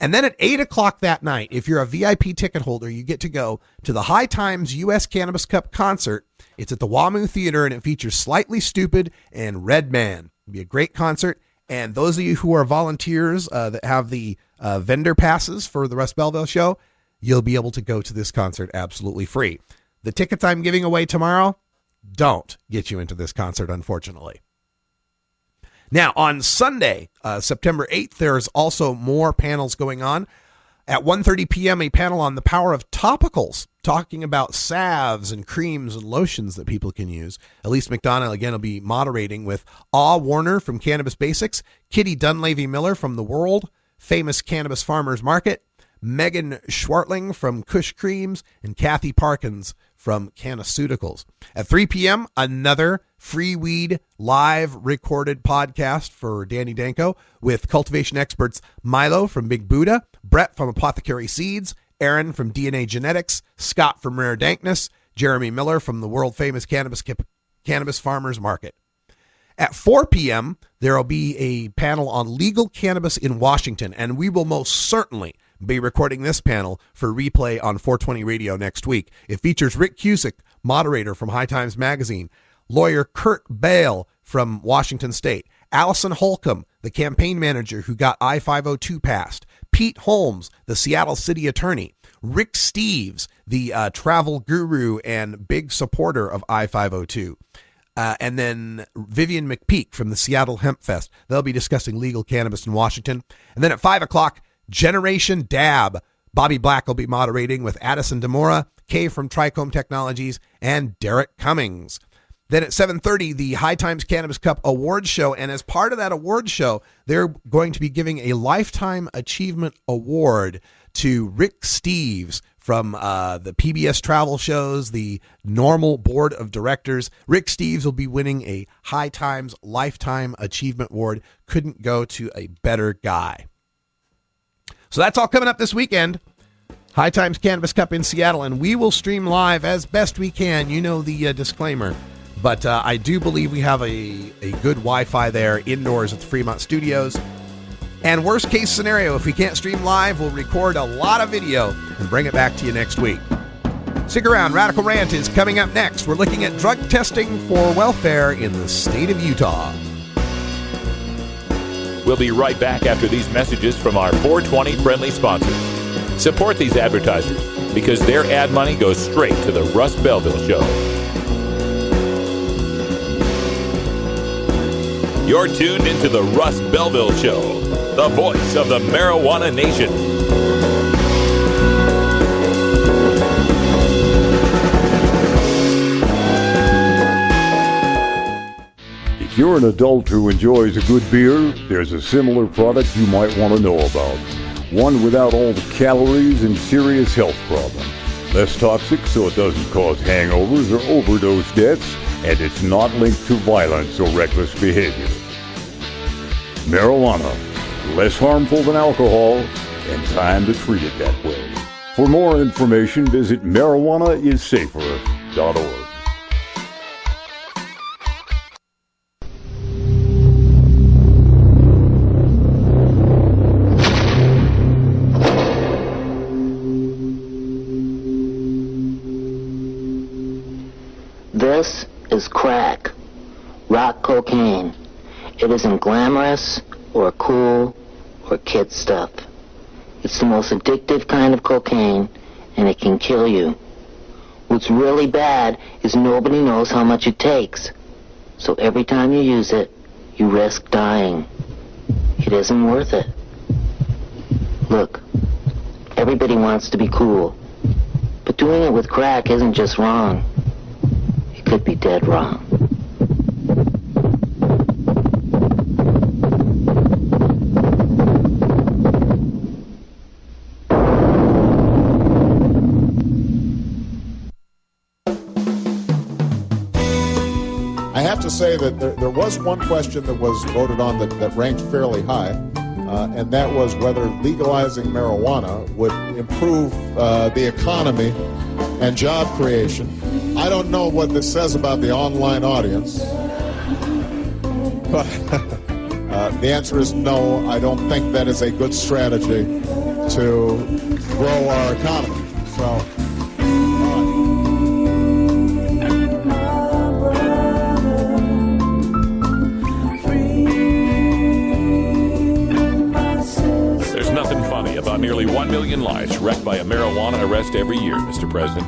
And then at 8 o'clock that night, if you're a VIP ticket holder, you get to go to the High Times U.S. Cannabis Cup concert. It's at the WAMU Theater, and it features Slightly Stupid and Red Man. It'll be a great concert. And those of you who are volunteers that have the vendor passes for the Russ Belville Show, you'll be able to go to this concert absolutely free. The tickets I'm giving away tomorrow don't get you into this concert, unfortunately. Now, on Sunday, September 8th, there's also more panels going on. At 1:30 p.m., a panel on the power of topicals, talking about salves and creams and lotions that people can use. Elise McDonough, again, will be moderating with Aw Warner from Cannabis Basics, Kitty Dunleavy Miller from The World, Famous Cannabis Farmers Market, Megan Schwartling from Kush Creams, and Kathy Parkins from Canaceuticals. At 3 p.m., another Free Weed live recorded podcast for Danny Danko with cultivation experts Milo from Big Buddha, Brett from Apothecary Seeds, Aaron from DNA Genetics, Scott from Rare Dankness, Jeremy Miller from the world-famous Cannabis Farmers Market. At 4 p.m., there will be a panel on legal cannabis in Washington, and we will most certainly be recording this panel for replay on 420 Radio next week. It features Rick Cusick, moderator from High Times Magazine, lawyer Kurt Bale from Washington State, Allison Holcomb, the campaign manager who got I-502 passed, Pete Holmes, the Seattle city attorney, Rick Steves, the travel guru and big supporter of I-502, and then Vivian McPeak from the Seattle Hemp Fest. They'll be discussing legal cannabis in Washington. And then at 5 o'clock, Generation Dab. Bobby Black will be moderating with Addison DeMora, Kay from Trichome Technologies, and Derek Cummings. Then at 7:30, the High Times Cannabis Cup Awards Show. And as part of that awards show, they're going to be giving a Lifetime Achievement Award to Rick Steves from the PBS travel shows, the normal board of directors. Rick Steves will be winning a High Times Lifetime Achievement Award. Couldn't go to a better guy. So that's all coming up this weekend. High Times Cannabis Cup in Seattle, and we will stream live as best we can. You know the disclaimer. But I do believe we have a good Wi-Fi there indoors at the Fremont Studios. And worst case scenario, if we can't stream live, we'll record a lot of video and bring it back to you next week. Stick around. Radical Rant is coming up next. We're looking at drug testing for welfare in the state of Utah. We'll be right back after these messages from our 420 friendly sponsors. Support these advertisers because their ad money goes straight to the Russ Belville Show. You're tuned into the Russ Belville Show, the voice of the marijuana nation. If you're an adult who enjoys a good beer, there's a similar product you might want to know about. One without all the calories and serious health problems. Less toxic so it doesn't cause hangovers or overdose deaths, and it's not linked to violence or reckless behavior. Marijuana. Less harmful than alcohol, and time to treat it that way. For more information, visit marijuanaissafer.org. This is crack, rock cocaine. It isn't glamorous or cool or kid stuff. It's the most addictive kind of cocaine, and it can kill you. What's really bad is nobody knows how much it takes. So every time you use it, you risk dying. It isn't worth it. Look, everybody wants to be cool, but doing it with crack isn't just wrong. It could be dead wrong. I have to say that there was one question that was voted on that ranked fairly high, and that was whether legalizing marijuana would improve the economy and job creation. I don't know what this says about the online audience, but the answer is no. I don't think that is a good strategy to grow our economy. So. About nearly 1 million lives wrecked by a marijuana arrest every year, Mr. President.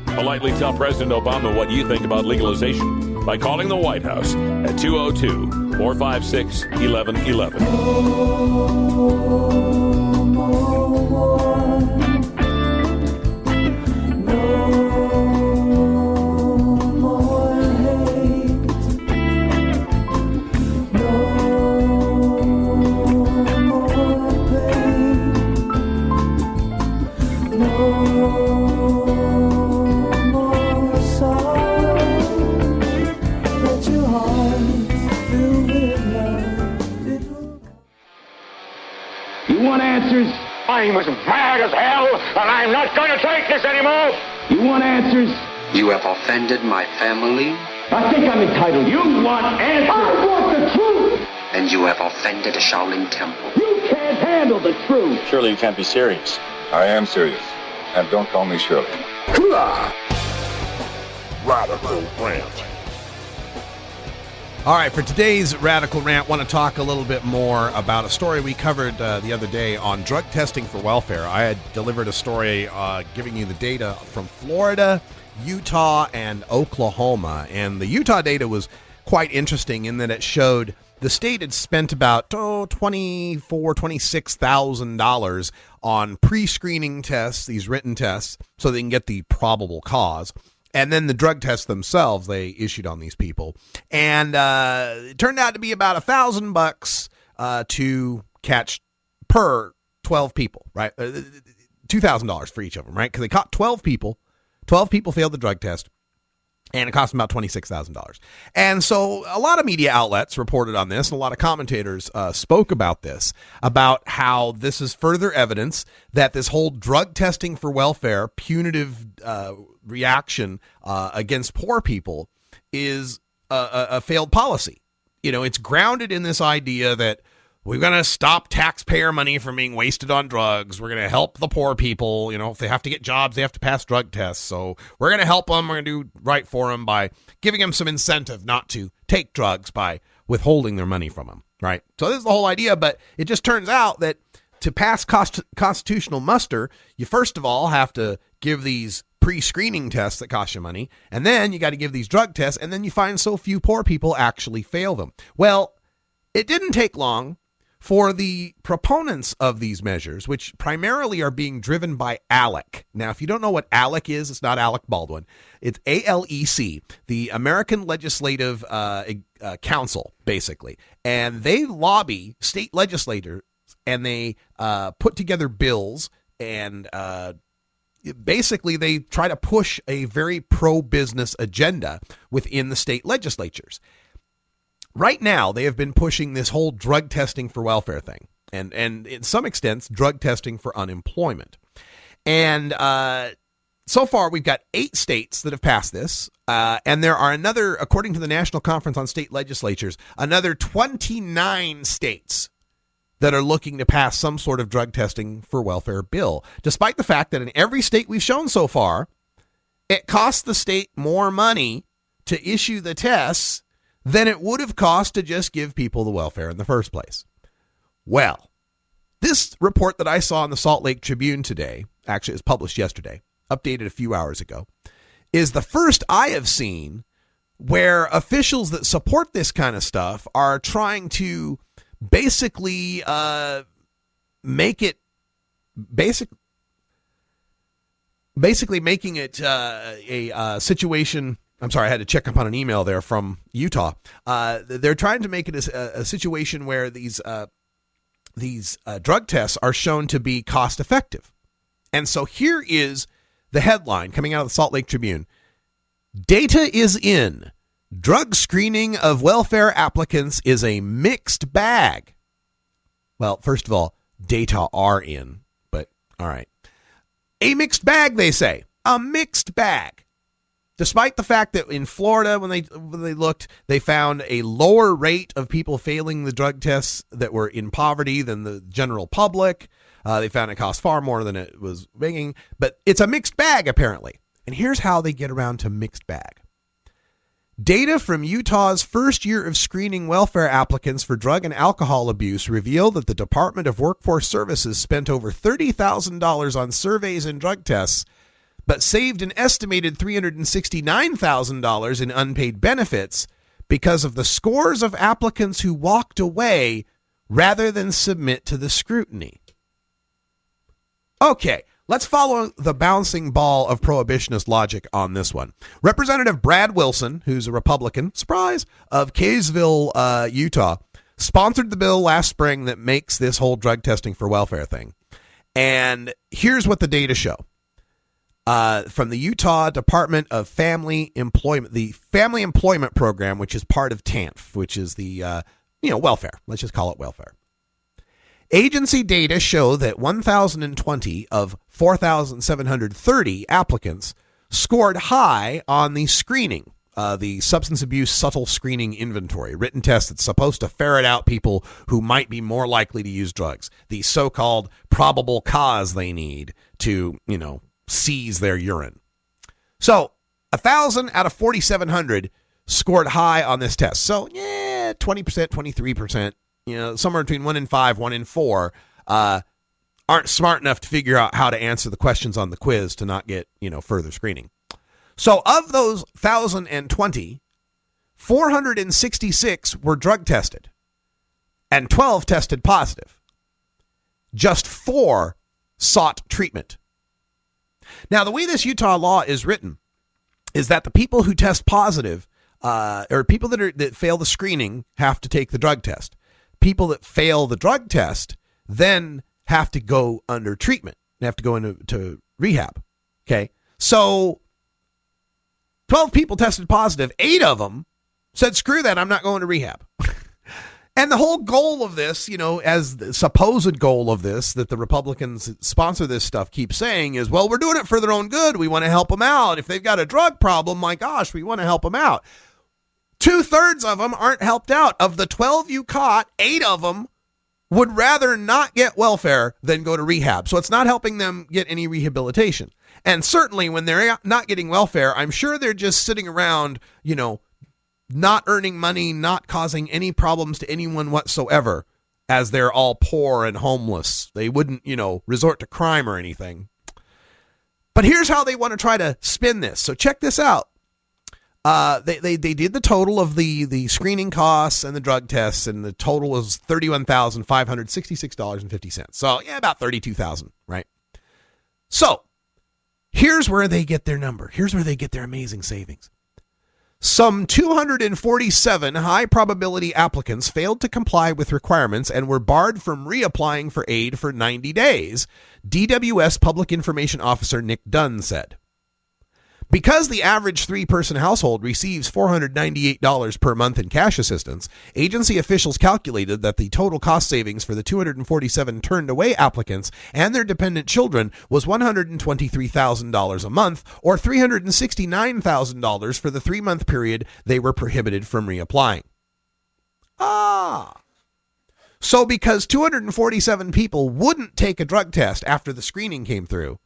Politely tell President Obama what you think about legalization by calling the White House at 202-456-1111. I'm as mad as hell, and I'm not going to take this anymore. You want answers? You have offended my family. I think I'm entitled. You want answers? I want the truth. And you have offended a Shaolin temple. You can't handle the truth. Surely you can't be serious. I am serious. And don't call me Shirley. Radical Rant. All right, for today's Radical Rant, I want to talk a little bit more about a story we covered the other day on drug testing for welfare. I had delivered a story giving you the data from Florida, Utah, and Oklahoma. And the Utah data was quite interesting in that it showed the state had spent about $26,000 on pre-screening tests, these written tests, so they can get the probable cause. And then the drug tests themselves they issued on these people. And it turned out to be about $1,000 to catch per 12 people, right? $2,000 for each of them, right? Because they caught 12 people. 12 people failed the drug test. And it cost them about $26,000. And so a lot of media outlets reported on this, and a lot of commentators spoke about this, about how this is further evidence that this whole drug testing for welfare, punitive reaction against poor people is a failed policy. You know, it's grounded in this idea that we're going to stop taxpayer money from being wasted on drugs. We're going to help the poor people. You know, if they have to get jobs, they have to pass drug tests. So we're going to help them. We're going to do right for them by giving them some incentive not to take drugs by withholding their money from them, right? So this is the whole idea, but it just turns out that to pass constitutional muster, you first of all have to give these pre-screening tests that cost you money, and then you got to give these drug tests, and then you find so few poor people actually fail them. Well, it didn't take long For the proponents of these measures, which primarily are being driven by ALEC. Now, if you don't know what ALEC is, it's not Alec Baldwin. It's ALEC, the American Legislative Council, basically. And they lobby state legislators, and they put together bills, and basically they try to push a very pro-business agenda within the state legislatures. Right now, they have been pushing this whole drug testing for welfare thing, and in some extent, drug testing for unemployment. And so far, we've got 8 states that have passed this, and there are another, according to the National Conference on State Legislatures, another 29 states that are looking to pass some sort of drug testing for welfare bill, despite the fact that in every state we've shown so far, it costs the state more money to issue the tests than it would have cost to just give people the welfare in the first place. Well, this report that I saw in the Salt Lake Tribune today, actually it was published yesterday, updated a few hours ago, is the first I have seen where officials that support this kind of stuff are trying to basically make it basically making it a situation. I'm sorry, I had to check up on an email there from Utah. They're trying to make it a situation where these drug tests are shown to be cost effective. And so here is the headline coming out of the Salt Lake Tribune. Data is in. Drug screening of welfare applicants is a mixed bag. Well, first of all, data are in, but all right. A mixed bag, they say. A mixed bag. Despite the fact that in Florida, when they looked, they found a lower rate of people failing the drug tests that were in poverty than the general public. They found it cost far more than it was making. But it's a mixed bag, apparently. And here's how they get around to mixed bag. Data from Utah's first year of screening welfare applicants for drug and alcohol abuse reveal that the Department of Workforce Services spent over $30,000 on surveys and drug tests, but saved an estimated $369,000 in unpaid benefits because of the scores of applicants who walked away rather than submit to the scrutiny. Okay, let's follow the bouncing ball of prohibitionist logic on this one. Representative Brad Wilson, who's a Republican, surprise, of Kaysville, Utah, sponsored the bill last spring that makes this whole drug testing for welfare thing. And here's what the data show. From the Utah Department of Family Employment, the Family Employment Program, which is part of TANF, which is the, welfare. Let's just call it welfare. Agency data show that 1,020 of 4,730 applicants scored high on the screening, the Substance Abuse Subtle Screening Inventory, written test that's supposed to ferret out people who might be more likely to use drugs, the so-called probable cause they need to, seize their urine. So 1,000 out of 4,700 scored high on this test. So 20%, 23%, somewhere between 1 in 5, 1 in 4 aren't smart enough to figure out how to answer the questions on the quiz to not get, further screening. So of those 1,020, 466 were drug tested and 12 tested positive. Just 4 sought treatment. Now, the way this Utah law is written is that the people who test positive, or people that fail the screening, have to take the drug test. People that fail the drug test then have to go under treatment. They have to go into rehab. Okay, so 12 people tested positive. 8 of them said, "Screw that! I'm not going to rehab." And the whole goal of this, as the supposed goal of this, that the Republicans sponsor this stuff keep saying is, well, we're doing it for their own good. We want to help them out. If they've got a drug problem, my gosh, we want to help them out. 2/3 of them aren't helped out. Of the 12 you caught, 8 of them would rather not get welfare than go to rehab. So it's not helping them get any rehabilitation. And certainly when they're not getting welfare, I'm sure they're just sitting around, not earning money, not causing any problems to anyone whatsoever, as they're all poor and homeless. They wouldn't, resort to crime or anything. But here's how they want to try to spin this. So check this out. They did the total of the screening costs and the drug tests, and the total was $31,566.50. So, yeah, about $32,000, right? So, here's where they get their number. Here's where they get their amazing savings. Some 247 high-probability applicants failed to comply with requirements and were barred from reapplying for aid for 90 days, DWS Public Information Officer Nick Dunn said. Because the average three-person household receives $498 per month in cash assistance, agency officials calculated that the total cost savings for the 247 turned-away applicants and their dependent children was $123,000 a month, or $369,000 for the 3-month period they were prohibited from reapplying. So because 247 people wouldn't take a drug test after the screening came through,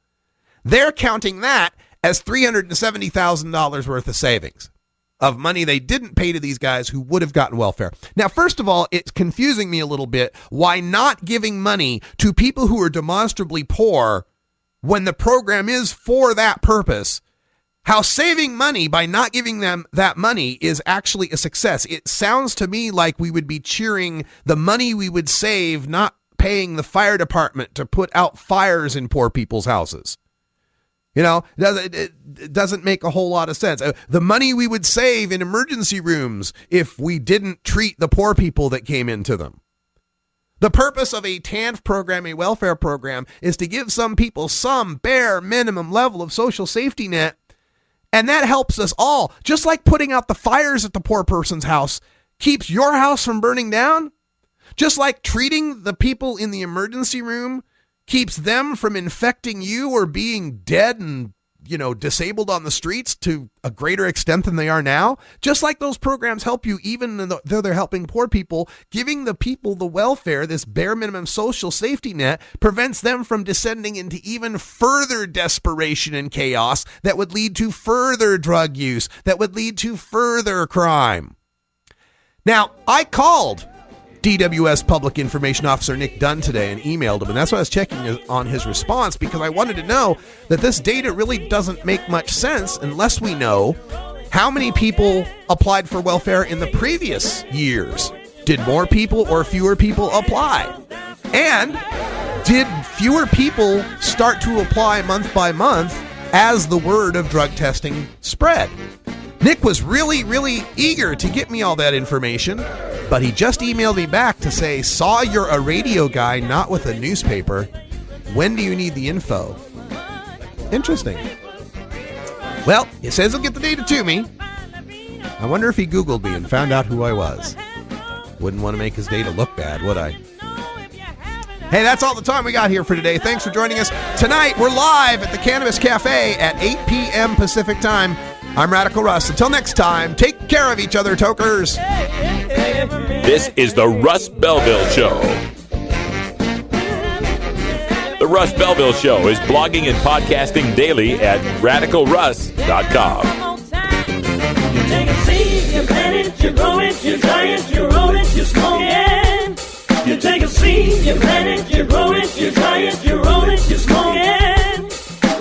they're counting that as $370,000 worth of savings of money they didn't pay to these guys who would have gotten welfare. Now, first of all, it's confusing me a little bit why not giving money to people who are demonstrably poor when the program is for that purpose. How saving money by not giving them that money is actually a success. It sounds to me like we would be cheering the money we would save not paying the fire department to put out fires in poor people's houses. You know, it doesn't make a whole lot of sense. The money we would save in emergency rooms if we didn't treat the poor people that came into them. The purpose of a TANF program, a welfare program, is to give some people some bare minimum level of social safety net. And that helps us all. Just like putting out the fires at the poor person's house keeps your house from burning down. Just like treating the people in the emergency room keeps them from infecting you or being dead and, disabled on the streets to a greater extent than they are now. Just like those programs help you, even though they're helping poor people, giving the people the welfare, this bare minimum social safety net, prevents them from descending into even further desperation and chaos that would lead to further drug use, that would lead to further crime. Now, I called DWS Public Information Officer Nick Dunn today and emailed him, and that's why I was checking on his response, because I wanted to know that this data really doesn't make much sense unless we know how many people applied for welfare in the previous years. Did more people or fewer people apply? And did fewer people start to apply month by month as the word of drug testing spread? Nick was really, really eager to get me all that information, but he just emailed me back to say, saw you're a radio guy, not with a newspaper. When do you need the info? Interesting. Well, he says he'll get the data to me. I wonder if he Googled me and found out who I was. Wouldn't want to make his data look bad, would I? Hey, that's all the time we got here for today. Thanks for joining us. Tonight, we're live at the Cannabis Cafe at 8 p.m. Pacific Time. I'm Radical Russ. Until next time, take care of each other, tokers. This is the Russ Belville Show. The Russ Belville Show is blogging and podcasting daily at radicalruss.com. You take a seed, you plant it, you grow it, you dry it, you roll it, you smoke it. You take a seed, you plant it, you grow it, you dry it, you roll it, you smoke it.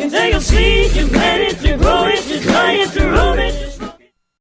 You take a seed, you plant it, you grow it, you dry it, you